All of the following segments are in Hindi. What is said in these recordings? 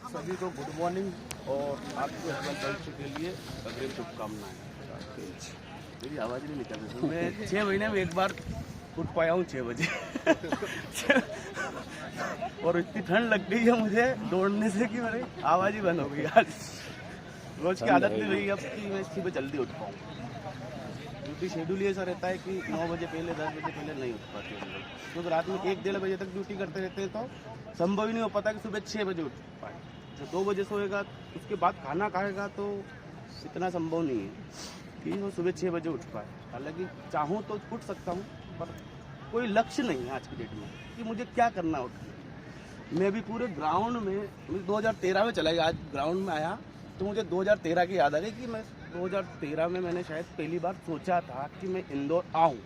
सभी को गुड मॉर्निंग और आपके हस्बैंड भविष्य के लिए अग्रिम शुभकामनाएं। मेरी आवाज़ नहीं निकल रही। मैं 6 महीने में एक बार उठ पाया हूँ 6 बजे और इतनी ठंड लग गई है मुझे दौड़ने से कि मेरी आवाज़ ही बंद हो गई। आज रोज़ की आदत नहीं रही अब कि मैं सुबह जल्दी उठ पाऊँ। ड्यूटी शेड्यूल ये ऐसा रहता है कि 9 बजे पहले 10 बजे पहले नहीं उठ पाते हम लोग, क्योंकि रात में 1-1:30 बजे तक ड्यूटी करते रहते हैं, तो संभव ही नहीं हो पाता कि सुबह 6 बजे उठ पाए। तो 2 बजे सोएगा उसके बाद खाना खाएगा तो इतना संभव नहीं है कि वो सुबह 6 बजे उठ पाए। हालांकि चाहूँ तो उठ सकता हूँ, पर कोई लक्ष्य नहीं है आज की डेट में कि मुझे क्या करना उठ के। मैं भी पूरे ग्राउंड में 2013 में चला गया, आज ग्राउंड में आया तो मुझे 2013 की याद आ गई कि मैं 2013 में मैंने शायद पहली बार सोचा था कि मैं इंदौर आऊँ।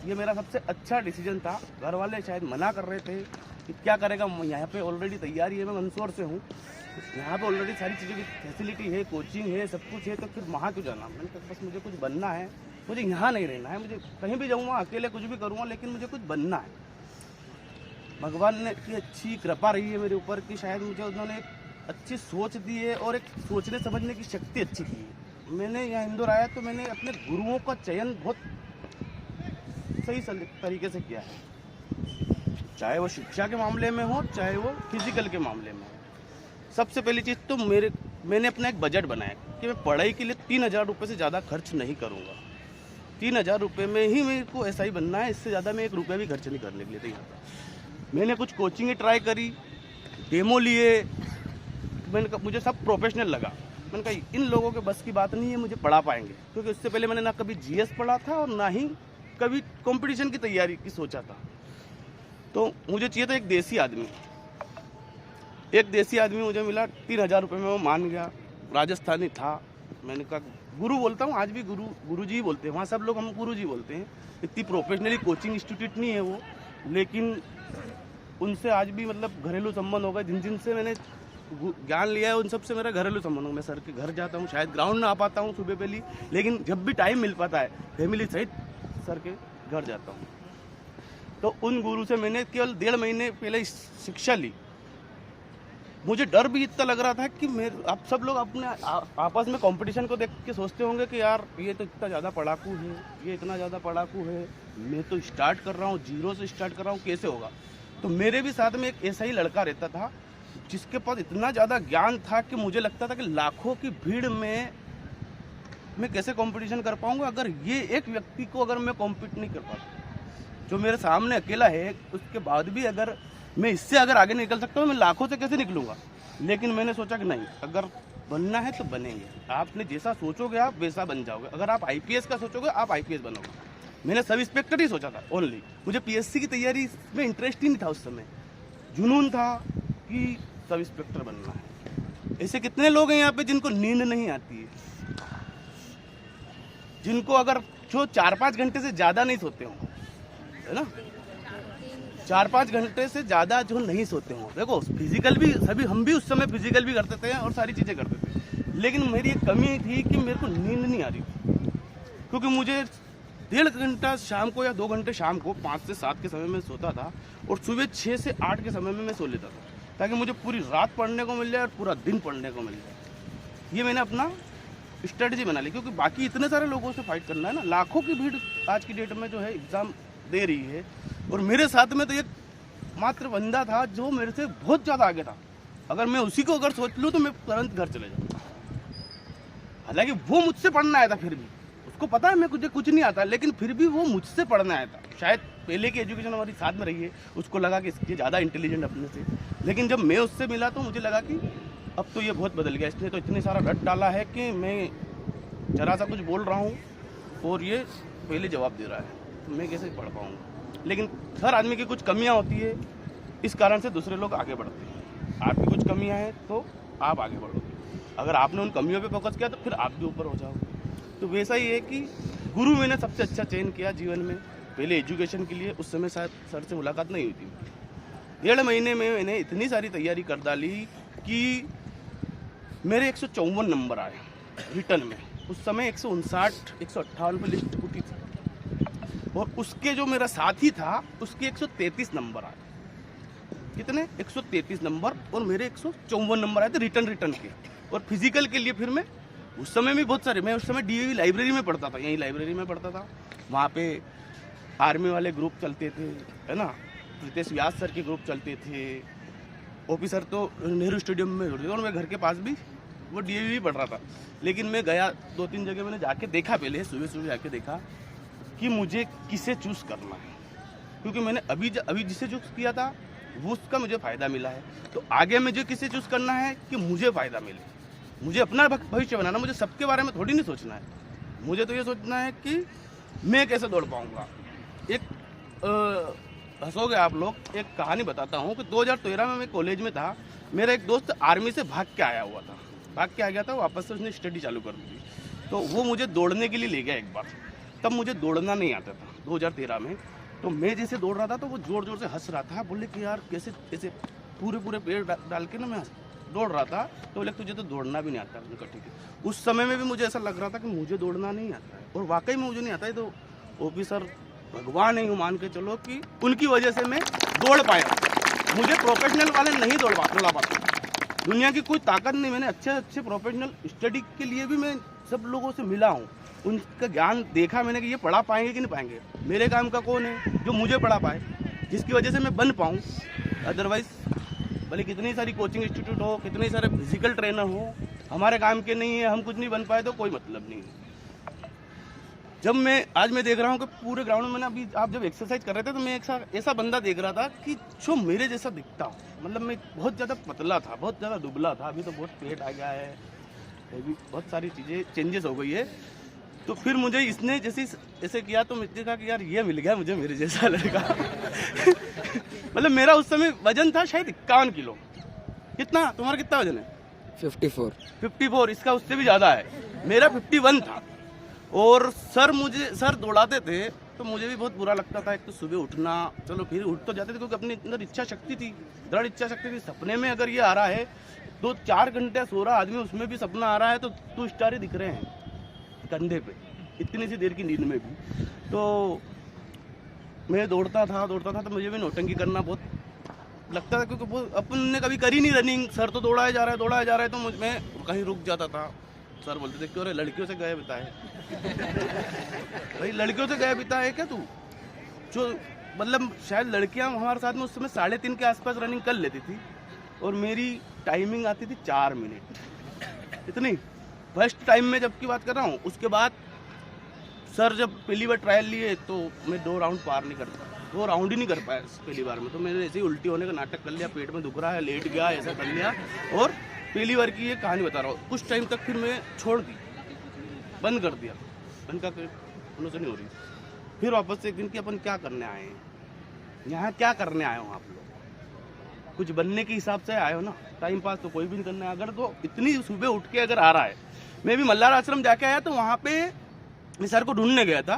ये मेरा सबसे अच्छा डिसीजन था। घर वाले शायद मना कर रहे थे कि क्या करेगा, यहाँ पे ऑलरेडी तैयारी है, मैं मंदसौर से हूँ, यहाँ पे ऑलरेडी सारी चीज़ों की फैसिलिटी है, कोचिंग है, सब कुछ है, तो फिर वहाँ क्यों जाना। मैंने कहा बस मुझे कुछ बनना है, मुझे यहाँ नहीं रहना है, मुझे कहीं भी जाऊँगा अकेले कुछ भी करूँगा, लेकिन मुझे कुछ बनना है। भगवान ने की अच्छी कृपा रही है मेरे ऊपर कि शायद मुझे उन्होंने एक अच्छी सोच दी है और एक सोचने समझने की शक्ति अच्छी दी है। मैंने यहाँ इंदौर आया तो मैंने अपने गुरुओं का चयन बहुत सही तरीके से किया है, चाहे वो शिक्षा के मामले में हो चाहे वो फिजिकल के मामले में हो। सबसे पहली चीज़ तो मैंने अपना एक बजट बनाया कि मैं पढ़ाई के लिए 3,000 रुपये से ज़्यादा खर्च नहीं करूँगा। 3,000 रुपये में ही मेरे को ऐसा ही बनना है, इससे ज़्यादा मैं 1 रुपया भी खर्च नहीं करने के लिए तैयार। मैंने कुछ कोचिंग ट्राई करी, डेमो लिए, मैंने कहा मुझे सब प्रोफेशनल लगा। मैंने कहा इन लोगों के बस की बात नहीं है, मुझे पढ़ा पाएंगे, क्योंकि उससे पहले मैंने ना कभी जीएस पढ़ा था और ना ही कभी कंपटीशन की तैयारी की सोचा था। तो मुझे चाहिए था एक देसी आदमी मुझे मिला। 3,000 रुपये में वो मान गया, राजस्थानी था। मैंने कहा गुरु बोलता हूँ, आज भी गुरु जी बोलते हैं, वहाँ सब लोग हम गुरु जी बोलते हैं। इतनी प्रोफेशनली कोचिंग इंस्टीट्यूट नहीं है वो, लेकिन उनसे आज भी मतलब घरेलू संबंध हो गए। जिन से मैंने ज्ञान लिया है उन सब से मेरा घरेलू संबंध हो। मैं सर के घर जाता हूँ, शायद ग्राउंड में आ पाता हूँ सुबह पहले, लेकिन जब भी टाइम मिल पाता है फैमिली सहित सर के घर जाता हूँ। तो उन गुरु से मैंने केवल 1.5 महीने पहले शिक्षा ली। मुझे डर भी इतना लग रहा था कि आप सब लोग अपने आपस में कंपटीशन को देख के सोचते होंगे कि यार ये तो इतना ज़्यादा पढ़ाकू है, ये इतना ज़्यादा पढ़ाकू है, मैं तो स्टार्ट कर रहा हूँ, 0 से स्टार्ट कर रहा हूँ, कैसे होगा। तो मेरे भी साथ में एक ऐसा ही लड़का रहता था जिसके पास इतना ज़्यादा ज्ञान था कि मुझे लगता था कि लाखों की भीड़ में मैं कैसे कंपटीशन कर पाऊंगा अगर ये एक व्यक्ति को अगर मैं कॉम्पीट नहीं कर पाता। जो मेरे सामने अकेला है, उसके बाद भी अगर मैं इससे अगर आगे निकल सकता हूँ, मैं लाखों से कैसे निकलूंगा। लेकिन मैंने सोचा कि नहीं, अगर बनना है तो बनेंगे। आपने जैसा सोचोगे आप वैसा बन जाओगे। अगर आप आईपीएस का सोचोगे आप आईपीएस बनोगे। मैंने सब इंस्पेक्टर ही सोचा था ओनली। मुझे पीएससी की तैयारी में इंटरेस्ट ही नहीं था उस समय, जुनून था कि सब इंस्पेक्टर बनना है। ऐसे कितने लोग हैं यहाँ पे जिनको नींद नहीं आती है, जिनको अगर जो 4-5 घंटे से ज़्यादा नहीं सोते हो, है ना, 4-5 घंटे से ज़्यादा जो नहीं सोते हो। देखो फिजिकल भी सभी, हम भी उस समय फिजिकल भी करते थे और सारी चीज़ें करते थे, लेकिन मेरी एक कमी थी कि मेरे को नींद नहीं आ रही थी। क्योंकि मुझे 1.5 घंटा शाम को या 2 घंटे शाम को 5 से 7 के समय में सोता था और सुबह 6 से 8 के समय में मैं सो लेता था, ताकि मुझे पूरी रात पढ़ने को मिल जाए और पूरा दिन पढ़ने को मिल जाए। ये मैंने अपना स्ट्रेटजी बना ली, क्योंकि बाकी इतने सारे लोगों से फाइट करना है ना। लाखों की भीड़ आज की डेट में जो है एग्ज़ाम दे रही है, और मेरे साथ में तो एक मात्र बंदा था जो मेरे से बहुत ज़्यादा आगे था। अगर मैं उसी को अगर सोच लूँ तो मैं तुरंत घर चले जाऊँ। हालांकि वो मुझसे पढ़ना आया था, फिर भी उसको पता है मैं मुझे कुछ नहीं आता, लेकिन फिर भी वो मुझसे पढ़ना आया था। शायद पहले की एजुकेशन हमारी साथ में रही है, उसको लगा कि इसके ज़्यादा इंटेलिजेंट अपने से। लेकिन जब मैं उससे मिला तो मुझे लगा कि अब तो ये बहुत बदल गया, इसने तो इतने सारा रट डाला है कि मैं जरा सा कुछ बोल रहा हूँ और ये पहले जवाब दे रहा है, तो मैं कैसे पढ़ पाऊँगा। लेकिन हर आदमी की कुछ कमियाँ होती है, इस कारण से दूसरे लोग आगे बढ़ते हैं। आपकी कुछ कमियाँ हैं तो आप आगे बढ़ोगे, अगर आपने उन कमियों पे फोकस किया तो फिर आप भी ऊपर हो जाओगे। तो वैसा ही है कि गुरु मैंने सबसे अच्छा चयन किया जीवन में। पहले एजुकेशन के लिए उस समय शायद सर से मुलाकात नहीं हुई थी। 1.5 महीने में मैंने इतनी सारी तैयारी कर डाली कि मेरे 154 नंबर आए रिटर्न में। उस समय 159, 158 पे लिस्ट उठी थी, और उसके जो मेरा साथी था उसके 133 नंबर आए। कितने 133 नंबर और मेरे 154 नंबर आए थे रिटर्न के। और फिजिकल के लिए फिर मैं उस समय भी बहुत सारे, मैं उस समय डीएवी लाइब्रेरी में पढ़ता था, यहीं लाइब्रेरी में पढ़ता था। वहाँ पे आर्मी वाले ग्रुप चलते थे, है ना, प्रीतेश व्यास सर के ग्रुप चलते थे, ऑफिसर तो नेहरू स्टेडियम में होते थे, और मैं घर के पास भी वो डीएवी पढ़ रहा था। लेकिन मैं गया 2-3 जगह, मैंने जाके देखा, पहले सुबह जाके देखा कि मुझे किसे चूज़ करना है, क्योंकि मैंने अभी जिसे चूज़ किया था वो उसका मुझे फ़ायदा मिला है। तो आगे मुझे किसे चूज़ करना है कि मुझे फ़ायदा मिले, मुझे अपना भविष्य बनाना, मुझे सबके बारे में थोड़ी नहीं सोचना है। मुझे तो ये सोचना है कि मैं कैसे दौड़ पाऊँगा। एक हंसोगे आप लोग, एक कहानी बताता हूँ कि 2013 में मैं कॉलेज में था, मेरा एक दोस्त आर्मी से भाग के आ गया था, वापस से उसने स्टडी चालू कर दी। तो वो मुझे दौड़ने के लिए ले गया एक बार, तब मुझे दौड़ना नहीं आता था 2013 में। तो मैं जैसे दौड़ रहा था तो वो जोर जोर से हंस रहा था, बोले कि यार कैसे ऐसे पूरे पेड़ डाल के ना मैं दौड़ रहा था। तो बोले तुझे तो दौड़ना भी नहीं आता। उनका ठीक है, उस समय में भी मुझे ऐसा लग रहा था कि मुझे दौड़ना नहीं आता है, और वाकई में मुझे नहीं आता है। तो ऑफिसर भगवान नहीं हूँ, मान के चलो कि उनकी वजह से मैं दौड़ पाया। मुझे प्रोफेशनल वाले नहीं दौड़ा पाते, दुनिया की कोई ताकत नहीं। मैंने अच्छे प्रोफेशनल स्टडी के लिए भी मैं सब लोगों से मिला हूँ, उनका ज्ञान देखा मैंने कि ये पढ़ा पाएंगे कि नहीं पाएंगे। मेरे काम का कौन है जो मुझे पढ़ा पाए, जिसकी वजह से मैं बन पाऊँ। अदरवाइज भले कितनी सारी कोचिंग इंस्टीट्यूट हो, कितने सारे फिजिकल ट्रेनर हो, हमारे काम के नहीं है, हम कुछ नहीं बन पाए तो कोई मतलब नहीं है। जब आज मैं देख रहा हूँ कि पूरे ग्राउंड में, अभी आप जब एक्सरसाइज कर रहे थे तो मैं एक ऐसा बंदा देख रहा था कि जो मेरे जैसा दिखता हो। मतलब मैं बहुत ज़्यादा पतला था, बहुत ज़्यादा दुबला था, अभी तो बहुत पेट आ गया है, अभी बहुत सारी चीज़ें चेंजेस हो गई है। तो फिर मुझे इसने ऐसे किया तो मुझे कहा कि यार ये मिल गया मुझे मेरे जैसा लड़का। मतलब मेरा उस समय वजन था शायद 51 किलो। कितना तुम्हारा कितना वजन है? 54। इसका उससे भी ज़्यादा है, मेरा 51 था। और सर दौड़ाते थे तो मुझे भी बहुत बुरा लगता था। एक तो सुबह उठना, चलो फिर उठ तो जाते थे क्योंकि अपने अंदर इच्छा शक्ति थी, दृढ़ इच्छा शक्ति थी। सपने में अगर ये आ रहा है 2-4 घंटे सो रहा आदमी, उसमें भी सपना आ रहा है तो 2 स्टार दिख रहे हैं कंधे पे, इतनी सी देर की नींद में भी। तो मैं दौड़ता था तो मुझे भी नौटंकी करना बहुत लगता था, क्योंकि अपन ने कभी करी नहीं रनिंग। सर तो दौड़ाया जा रहा है तो मैं कहीं रुक जाता था। सर बोलते थे क्यों रे, लड़कियों से गए बिता है। भाई लड़कियों से गए बिता है क्या तू? जो मतलब शायद लड़कियां हमारे साथ में उस समय 3:30 के आसपास रनिंग कर लेती थी, और मेरी टाइमिंग आती थी 4 मिनट, इतनी फर्स्ट टाइम में जब की बात कर रहा हूँ। उसके बाद सर जब पहली बार ट्रायल लिए तो मैं 2 राउंड पार नहीं कर पाया, 2 राउंड ही नहीं कर पाया पहली बार में। तो मैंने ऐसे ही उल्टी होने का नाटक कर लिया, पेट में दुख रहा है, लेट गया, ऐसा कर लिया। और पहली बार की ये कहानी बता रहा हूँ। कुछ टाइम तक फिर मैं छोड़ दी, बंद कर दिया, बंद का उन्होंने नहीं हो रही। फिर वापस से एक दिन कि अपन क्या करने आए हैं यहाँ, क्या करने आए हो आप लोग? कुछ बनने के हिसाब से आए हो ना, टाइम पास तो कोई भी नहीं करना है। अगर तो इतनी सुबह उठ के अगर आ रहा है, मैं भी मल्लार आश्रम जाके आया तो वहाँ पे मैं सर को ढूंढने गया था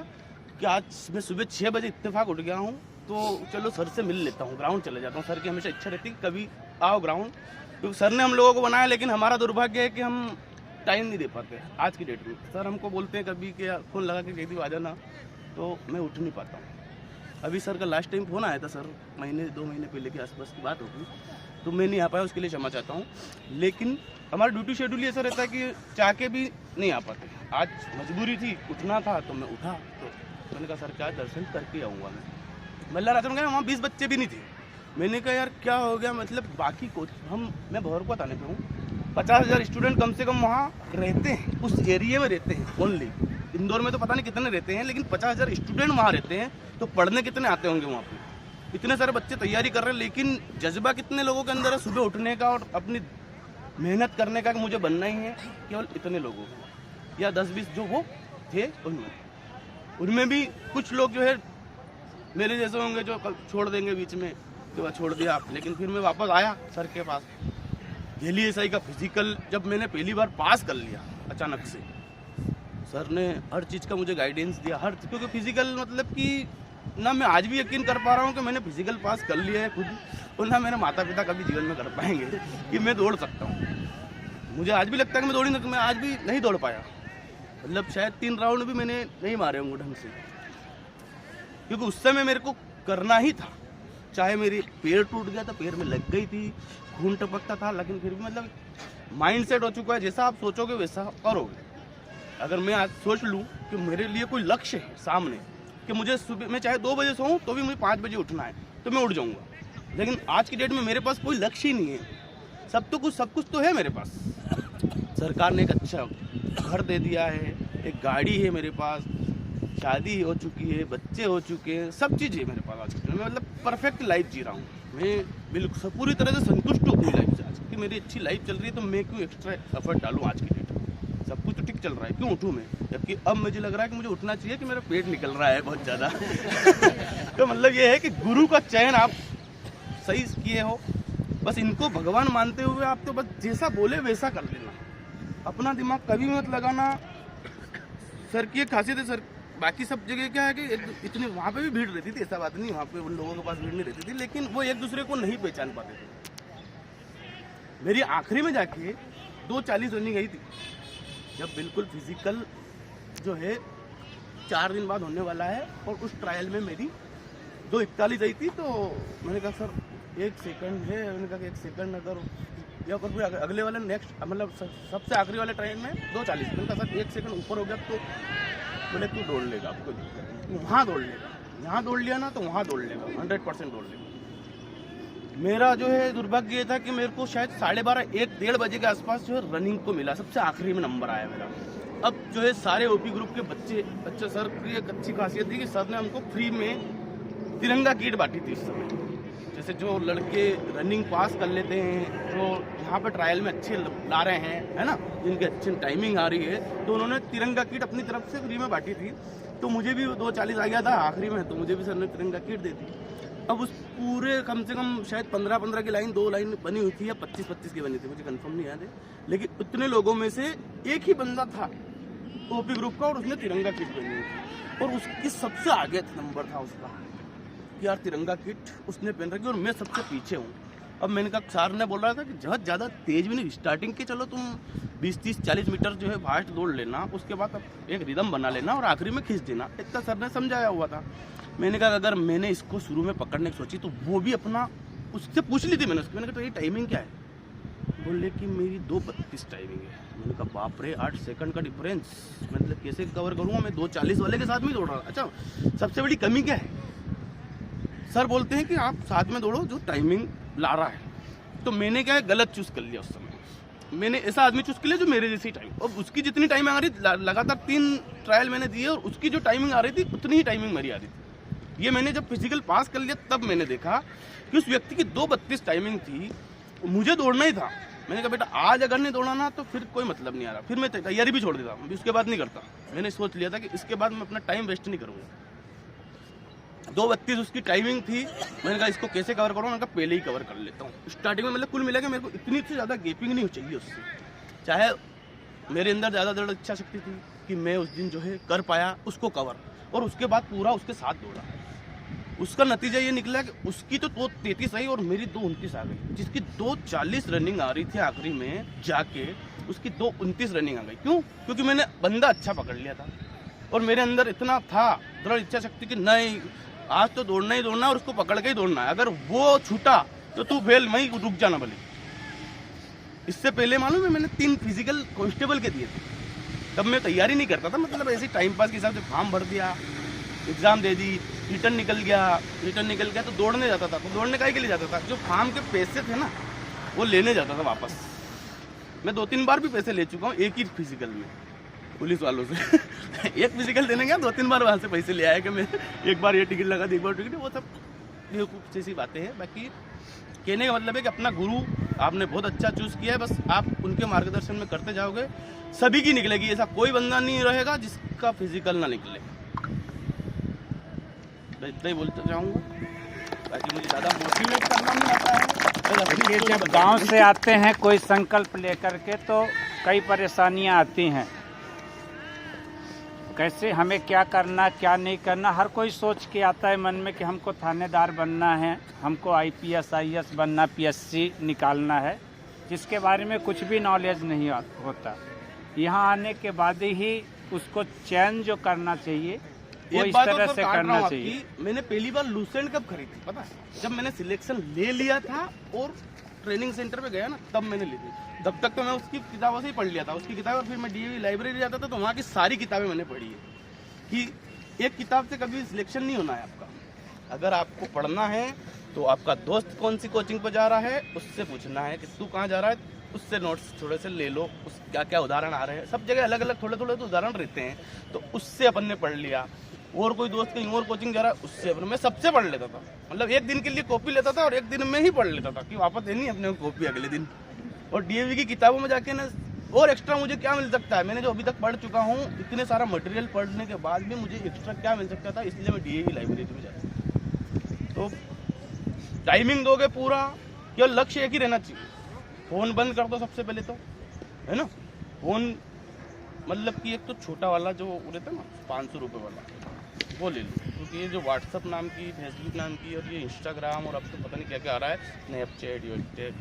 कि आज मैं सुबह 6 बजे इत्तेफाक उठ गया हूँ, तो चलो सर से मिल लेता हूँ, ग्राउंड चले जाता हूँ। सर की हमेशा इच्छा रहती है कभी आओ ग्राउंड, क्योंकि सर ने हम लोगों को बनाया। लेकिन हमारा दुर्भाग्य है कि हम टाइम नहीं दे पाते आज की डेट में। सर हमको बोलते हैं कभी कि फ़ोन लगा के कह दी आ जाना, तो मैं उठ नहीं पाता हूँ। अभी सर का लास्ट टाइम फ़ोन आया था, सर 2 महीने पहले के आसपास की बात होगी, तो मैं नहीं आ पाया, उसके लिए क्षमा चाहता हूँ। लेकिन हमारा ड्यूटी शेड्यूल ऐसा रहता है कि चाह के भी नहीं आ पाते। आज मजबूरी थी, उठना था तो मैं उठा, तो मैंने कहा सर क्या दर्शन करके आऊँगा। मैं मल्लार आश्रम गया, वहाँ 20 बच्चे भी नहीं थे। मैंने कहा यार क्या हो गया, मतलब बाकी कोच मैं भौरकुआ थाने पे हूँ, 50,000 स्टूडेंट कम से कम वहाँ रहते हैं, उस एरिया में रहते हैं ओनली। इंदौर में तो पता नहीं कितने रहते हैं, लेकिन 50,000 स्टूडेंट वहाँ रहते हैं, तो पढ़ने कितने आते होंगे वहाँ पे? इतने सारे बच्चे तैयारी कर रहे हैं, लेकिन जज्बा कितने लोगों के अंदर है सुबह उठने का और अपनी मेहनत करने का कि मुझे बनना ही है? केवल इतने लोगों को, या 10-20 जो वो थे उनमें भी कुछ लोग जो है मेरे जैसे होंगे जो छोड़ देंगे बीच में, तो छोड़ दिया आप। लेकिन फिर मैं वापस आया सर के पास। दिल्ली एसआई का फिजिकल जब मैंने पहली बार पास कर लिया अचानक से, सर ने हर चीज़ का मुझे गाइडेंस दिया, क्योंकि फिजिकल मतलब कि ना मैं आज भी यकीन कर पा रहा हूँ कि मैंने फिजिकल पास कर लिया है खुद, और ना मेरे माता पिता कभी जीवन में कर पाएंगे कि मैं दौड़ सकता हूँ। मुझे आज भी लगता है कि मैं आज भी नहीं दौड़ पाया, मतलब शायद 3 राउंड भी मैंने नहीं मारे होंगे ढंग से, क्योंकि उस समय मेरे को करना ही था। चाहे मेरी पैर टूट गया था, पैर में लग गई थी, खून टपकता था, लेकिन फिर भी मतलब माइंड सेट हो चुका है, जैसा आप सोचोगे वैसा करोगे। अगर मैं आज सोच लूँ कि मेरे लिए कोई लक्ष्य है सामने, कि मुझे सुबह मैं चाहे 2 बजे सोऊं तो भी मुझे 5 बजे उठना है, तो मैं उठ जाऊंगा। लेकिन आज की डेट में मेरे पास कोई लक्ष्य ही नहीं है। सब कुछ तो है मेरे पास। सरकार ने एक अच्छा घर दे दिया है, एक गाड़ी है मेरे पास, शादी हो चुकी है, बच्चे हो चुके हैं, सब चीज़ है मेरे पास आज की। मैं मतलब परफेक्ट लाइफ जी रहा हूँ। मैं बिल्कुल पूरी तरह से संतुष्ट हूँ अपनी लाइफ से। आज की मेरी अच्छी लाइफ चल रही है, तो मैं क्यों एक्स्ट्रा एफर्ट डालूँ आज की डेट में? सब कुछ तो ठीक चल रहा है, क्यों उठूँ मैं? जबकि अब मुझे लग रहा है कि मुझे उठना चाहिए, कि मेरा पेट निकल रहा है बहुत ज़्यादा। तो मतलब ये है कि गुरु का चयन आप सही किए हो। बस इनको भगवान मानते हुए आप तो बस जैसा बोले वैसा कर लेना, अपना दिमाग कभी मत लगाना। सर की एक खासियत है, सर बाकी सब जगह क्या है कि इतनी वहाँ पे भी भीड़ रहती थी, ऐसा बात नहीं वहाँ पे उन लोगों के पास भीड़ नहीं रहती थी, लेकिन वो एक दूसरे को नहीं पहचान पाते थे। मेरी आखिरी में जाके 2:40 रनिंग गई थी, जब बिल्कुल फिजिकल जो है 4 दिन बाद होने वाला है, और उस ट्रायल में मेरी 2:41 आई थी। तो मैंने कहा सर 1 सेकंड है, मैंने कहा कि 1 सेकंड अगर या फिर अगले वाले नेक्स्ट मतलब सबसे आखिरी वाले ट्रायल में 2:40, मैंने कहा सर 1 सेकंड ऊपर हो गया तो बोले तू दौड़ लेगा, आपको वहाँ दौड़ लेगा, यहाँ दौड़ लिया ना तो वहाँ दौड़ लेगा, 100% दौड़ लेगा। मेरा जो है दुर्भाग्य ये था कि मेरे को शायद 12:30-1-1:30 बजे के आसपास जो है रनिंग को मिला, सबसे आखिरी में नंबर आया मेरा। अब जो है सारे ओपी ग्रुप के बच्चे सर की एक अच्छी खासियत थी कि सर ने हमको फ्री में तिरंगा किट बांटी थी उस समय। जैसे जो लड़के रनिंग पास कर लेते हैं, जो यहाँ पे ट्रायल में अच्छे ला रहे हैं, है ना, जिनकी अच्छी टाइमिंग आ रही है, तो उन्होंने तिरंगा किट अपनी तरफ से फ्री में बांटी थी। तो मुझे भी 2:40 आ गया था आखिरी में, तो मुझे भी सर ने तिरंगा किट दे दी। अब उस पूरे कम से कम शायद 15-15 की लाइन, 2 लाइन बनी हुई थी या 25-25 की बनी थी, मुझे कंफर्म नहीं याद है, लेकिन उतने लोगों में से एक ही बंदा था ओपी ग्रुप का, और उसने तिरंगा किट बनी हुई थी, और उसकी सबसे आगे नंबर था उसका, यार तिरंगा किट उसने पहन रखी और मैं सबसे पीछे हूँ। अब मैंने कहा, सर ने बोल रहा था कि बहुत ज़्यादा तेज भी नहीं, स्टार्टिंग के चलो तुम 20-30-40 मीटर जो है फास्ट दौड़ लेना, उसके बाद एक रिदम बना लेना और आखिरी में खींच देना, इतना सर ने समझाया हुआ था। मैंने कहा अगर मैंने इसको शुरू में पकड़ने की सोची तो वो भी अपना उससे पूछ ली थी मैंने कहा तो ये टाइमिंग क्या है? बोले कि मेरी 2:32 टाइमिंग है। मैंने कहा बाप रे, 8 सेकंड का डिफरेंस, मतलब कैसे कवर करूँगा? मैं 2:40 वाले के साथ में दौड़ रहा। अच्छा, सबसे बड़ी कमी क्या है? सर बोलते हैं कि आप साथ में दौड़ो जो टाइमिंग ला रहा है। तो मैंने क्या है, गलत चूज कर लिया। उस समय मैंने ऐसा आदमी चूज कर लिया जो मेरे जैसी टाइम, और उसकी जितनी टाइमिंग आ रही थी, लगातार 3 ट्रायल मैंने दिए और उसकी जो टाइमिंग आ रही थी उतनी ही टाइमिंग मेरी आ रही थी। ये मैंने जब फिजिकल पास कर लिया तब मैंने देखा कि उस व्यक्ति की 2:32 टाइमिंग थी, मुझे दौड़ना ही था। मैंने कहा बेटा आज अगर नहीं दौड़ना ना तो फिर कोई मतलब नहीं आ रहा, फिर मैं तैयारी भी छोड़ देता, उसके बाद नहीं करता। मैंने सोच लिया था कि इसके बाद मैं अपना टाइम वेस्ट नहीं करूँगा। 2:32 उसकी टाइमिंग थी। मैंने कहा इसको कैसे कवर करूँ? मैंने कहा पहले ही कवर कर लेता हूँ। स्टार्टिंग में मतलब कुल मिला के मेरे को इतनी से ज़्यादा गैपिंग नहीं चाहिए उससे, चाहे मेरे अंदर ज़्यादा दृढ़ इच्छा शक्ति थी कि मैं उस दिन जो है कर पाया उसको कवर, और उसके बाद पूरा उसके साथ दौड़ा। उसका नतीजा ये निकला कि उसकी तो 2:33 आई और मेरी 2:29 आ गई। जिसकी 2:40 रनिंग आ रही थी आखिरी में जाके, उसकी 2:29 रनिंग आ गई। क्यों? क्योंकि मैंने बंदा अच्छा पकड़ लिया था और मेरे अंदर इतना था दृढ़ इच्छा शक्ति कि नहीं आज तो दौड़ना ही दौड़ना और उसको पकड़ के ही दौड़ना है। अगर वो छूटा तो तू फेल, वहीं रुक जाना भले। इससे पहले मालूम है मैंने 3 फिजिकल कांस्टेबल के दिए थे, तब मैं तैयारी नहीं करता था, मतलब ऐसे टाइम पास के हिसाब से फॉर्म भर दिया, एग्जाम दे दी, रिटर्न निकल गया तो दौड़ने जाता था। तो दौड़ने काहे के लिए जाता था? जो फॉर्म के पैसे थे ना वो लेने जाता था वापस। मैं 2-3 बार भी पैसे ले चुका हूँ एक ही फिजिकल में पुलिस वालों से। एक फिजिकल देने गया 2-3 बार वहाँ से पैसे ले आया कि मैं एक बार ये टिकट लगा दी, एक बार टिकट। वो सब बेवकूफ़ जैसी बातें हैं। बाकी कहने का मतलब है कि अपना गुरु आपने बहुत अच्छा चूज़ किया है, बस आप उनके मार्गदर्शन में करते जाओगे सभी की निकलेगी। ऐसा कोई बंदा नहीं रहेगा जिसका फिजिकल ना निकले। मैं इतना ही बोलते जाऊँगा, बाकी मुझे ज़्यादा मोटिवेट करना नहीं आता है। देखिए, जब गांव से आते हैं कोई संकल्प लेकर के तो कई परेशानियां आती हैं, कैसे हमें क्या करना क्या नहीं करना। हर कोई सोच के आता है मन में कि हमको थानेदार बनना है, हमको IPS IAS बनना, PSC निकालना है, जिसके बारे में कुछ भी नॉलेज नहीं होता। यहाँ आने के बाद ही उसको चयन जो करना चाहिए वो एक इस बात तरह और से काट रहा करना हूं चाहिए। आपकी, मैंने पहली बार लूसेंट कब खरीदी पता है? जब मैंने सिलेक्शन ले लिया था और ट्रेनिंग सेंटर पे गया ना, तब मैंने ली थी। तब तक तो मैं उसकी किताबों से ही पढ़ लिया था, उसकी किताब। और फिर मैं डीएवी लाइब्रेरी जाता था तो वहाँ की सारी किताबें मैंने पढ़ी है कि एक किताब से कभी सिलेक्शन नहीं होना है आपका। अगर आपको पढ़ना है तो आपका दोस्त कौन सी कोचिंग पर जा रहा है उससे पूछना है कि तू कहाँ जा रहा है, उससे नोट्स थोड़े से ले लो, उस क्या क्या उदाहरण आ रहे हैं। सब जगह अलग अलग थोड़े थोड़े तो उदाहरण रहते हैं, तो उससे अपन ने पढ़ लिया। और कोई दोस्त कहीं और कोचिंग जा रहा है उससे अपन, मैं सबसे पढ़ लेता था। मतलब एक दिन के लिए कॉपी लेता था और एक दिन में ही पढ़ लेता था कि वापस देनी अपने को कॉपी अगले दिन। और डीएवी की किताबों में जाके ना और एक्स्ट्रा मुझे क्या मिल सकता है, मैंने जो अभी तक पढ़ चुका हूँ, इतने सारा मटेरियल पढ़ने के बाद भी मुझे एक्स्ट्रा क्या मिल सकता था, इसलिए मैं डीएवी लाइब्रेरी में जाता हूँ। तो टाइमिंग दोगे पूरा, केवल लक्ष्य एक ही रहना चाहिए। फोन बंद कर दो सबसे पहले तो, है ना। फोन मतलब कि एक तो छोटा वाला जो रहता है ना 500 रुपये वाला, वो ले लो। क्योंकि ये जो व्हाट्सअप नाम की, फेसबुक नाम की और ये इंस्टाग्राम और अब तो पता नहीं क्या क्या आ रहा है, स्नैपचैट यूट्यूब,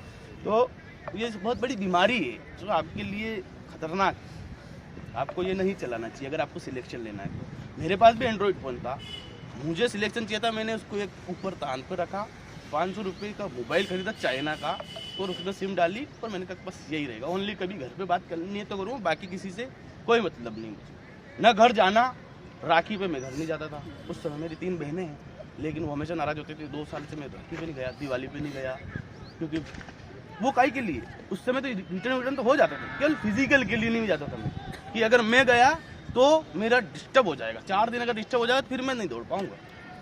तो ये बहुत बड़ी बीमारी है जो आपके लिए खतरनाक है। आपको ये नहीं चलाना चाहिए अगर आपको सिलेक्शन लेना है तो। मेरे पास भी एंड्रॉयड फ़ोन था, मुझे सिलेक्शन चाहिए था, मैंने उसको एक ऊपर तान पर रखा, 500 रुपये का मोबाइल खरीदा चाइना का, और उसमें सिम डाली और मैंने कहा बस यही रहेगा। ओनली कभी घर पे बात करनी है तो करूँ, बाकी किसी से कोई मतलब नहीं मुझे। न घर जाना, राखी पे मैं घर नहीं जाता था। उस समय मेरी 3 बहनें हैं, लेकिन वो हमेशा नाराज़ होती थी। 2 साल से मैं राखी पे नहीं गया, दिवाली पे नहीं गया, क्योंकि वो काई के लिए। उस समय तो रिटर्न तो हो जाता था, केवल फिजिकल के लिए नहीं जाता था मैं, कि अगर मैं गया तो मेरा डिस्टर्ब हो जाएगा। 4 दिन अगर डिस्टर्ब हो जाएगा तो फिर मैं नहीं दौड़ पाऊंगा।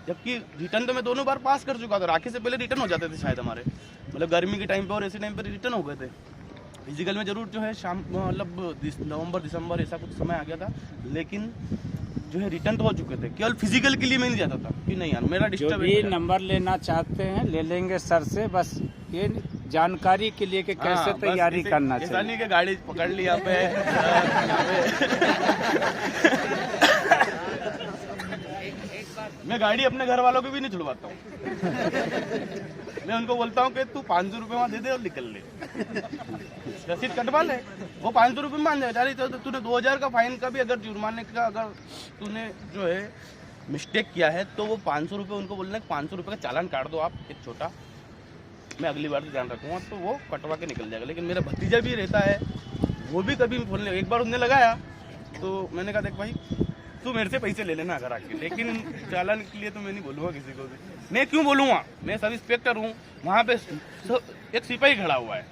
जबकि रिटर्न तो मैं दोनों बार पास कर चुका था, राखी से पहले रिटर्न हो जाते थे शायद हमारे, मतलब गर्मी के टाइम पे और ऐसे टाइम पे रिटर्न हो गए थे। फिजिकल में जरूर जो है शाम मतलब नवंबर दिसंबर ऐसा कुछ समय आ गया था, लेकिन जो है रिटर्न तो हो चुके थे। केवल फिजिकल के लिए मैं नहीं जाता था कि नहीं यार मेरा जो डिस्टर्ब भी नंबर लेना चाहते हैं ले लेंगे सर से, बस ये जानकारी के लिए कि कैसे तैयारी करना ऐसा चाहिए। नहीं कि गाड़ी पकड़ ली यहाँ पे, मैं गाड़ी अपने घर वालों को भी नहीं छुड़वाता हूँ। मैं उनको बोलता हूँ कि तू 500 रुपये वहाँ दे दे और निकल ले, रसीद कटवा ले। वो 500 रुपये मान जाए। अरे तो तूने 2000 का फाइन का भी अगर जुर्माने का अगर तूने जो है मिस्टेक किया है तो वो 500 रुपये उनको बोलना है 500 रुपये का चालान काट दो आप एक छोटा, मैं अगली बार से ध्यान रखूँगा, तो वो कटवा के निकल जाएगा। लेकिन मेरा भतीजा भी रहता है, वो भी कभी बोलने, एक बार उसने लगाया तो मैंने कहा देख भाई तू मेरे से पैसे ले लेना अगर आके, लेकिन चालान के लिए तो मैं नहीं बोलूँगा किसी को भी। मैं क्यों बोलूँगा, मैं सब इंस्पेक्टर हूँ, वहाँ पे एक सिपाही खड़ा हुआ है,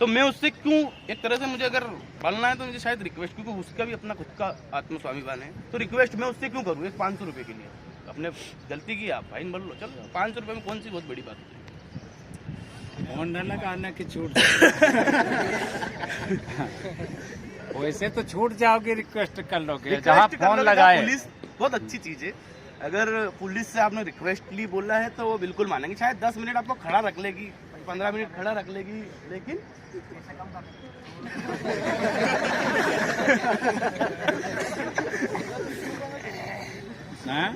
तो मैं उससे क्यों, एक तरह से मुझे अगर बोलना है तो मुझे शायद रिक्वेस्ट, क्योंकि उसका भी अपना खुद का आत्मस्वाभिमान है, तो रिक्वेस्ट मैं उससे क्यों करूँ एक 500 रुपये के लिए। अपने गलती की आप फाइन भर लो, चलो 500 रुपये में कौन सी बहुत बड़ी बात है। फोन न लगाने की छूट वैसे तो छूट जाओगे, रिक्वेस्ट कर लोगे जहाँ फोन लगाए। पुलिस बहुत अच्छी चीज है, अगर पुलिस से आपने रिक्वेस्ट ली बोला है तो वो बिल्कुल मानेंगे। शायद 10 मिनट आपको खड़ा रख लेगी, 15 मिनट खड़ा रख लेगी, लेकिन हाँ